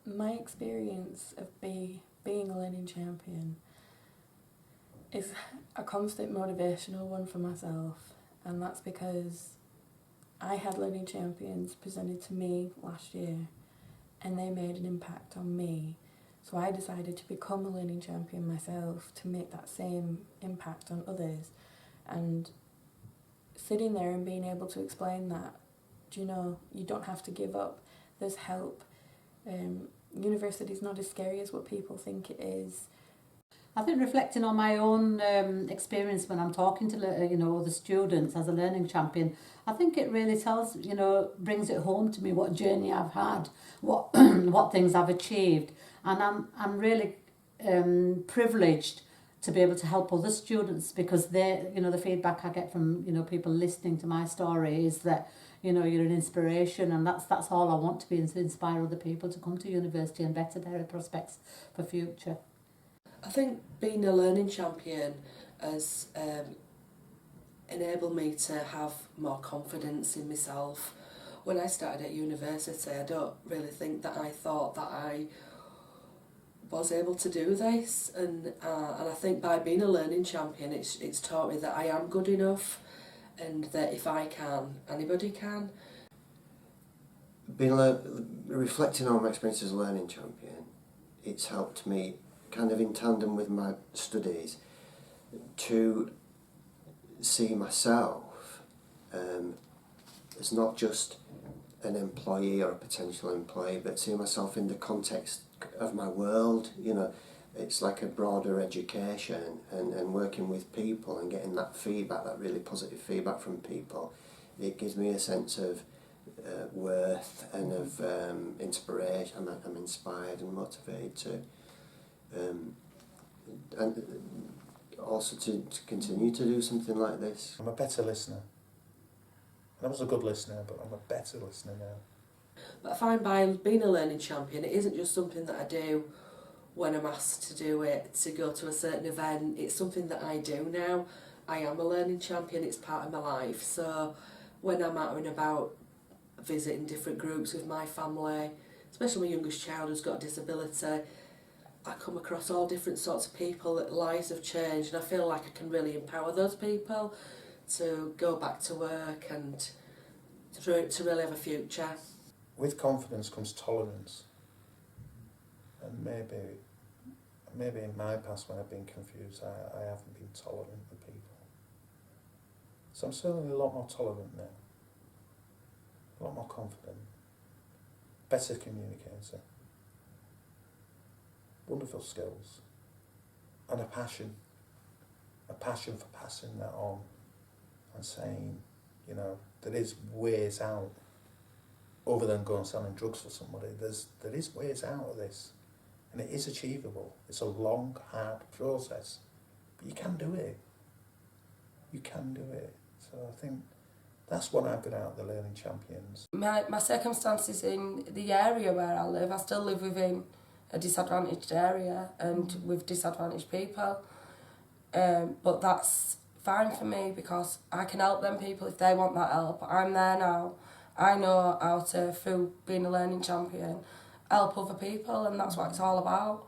My experience of being a learning champion is a constant motivational one for myself, and that's because I had learning champions presented to me last year and they made an impact on me. So I decided to become a learning champion myself to make that same impact on others. And sitting there and being able to explain that, you don't have to give up, there's help. University's not as scary as what people think it is. I think reflecting on my own experience when I'm talking to other students as a learning champion, I think it really brings it home to me what journey I've had, what what things I've achieved, and I'm really privileged to be able to help other students, because the feedback I get from people listening to my story is that you're an inspiration, and that's all I want to be, to inspire other people to come to university and better their prospects for future. I think being a learning champion has enabled me to have more confidence in myself. When I started at university, I don't really think that I thought that I was able to do this, and I think by being a learning champion, it's taught me that I am good enough, and that if I can, anybody can. Reflecting on my experience as a learning champion, it's helped me kind of in tandem with my studies to see myself as not just an employee or a potential employee, but see myself in the context of my world. It's like a broader education, and working with people and getting that feedback, that really positive feedback from people, it gives me a sense of worth and of inspiration. I'm inspired and motivated to and also to continue to do something like this. I'm a better listener. I was a good listener, but I'm a better listener now. But I find by being a learning champion, it isn't just something that I do when I'm asked to do it, to go to a certain event. It's something that I do now. I am a learning champion, it's part of my life. So when I'm out and about visiting different groups with my family, especially my youngest child who's got a disability, I come across all different sorts of people that lives have changed, and I feel like I can really empower those people to go back to work and to really have a future. With confidence comes tolerance, and maybe in my past when I've been confused, I haven't been tolerant with people. So I'm certainly a lot more tolerant now, a lot more confident, better communicator, wonderful skills, and a passion for passing that on and saying, there is ways out other than going selling drugs for somebody. There is ways out of this, and it is achievable. It's a long, hard process, but you can do it. You can do it. So I think that's what I've got out of the Learning Champions. My circumstances in the area where I live, I still live within a disadvantaged area and with disadvantaged people, but that's fine for me because I can help them people if they want that help. I'm there now. I know how to, through being a learning champion, help other people, and that's what it's all about.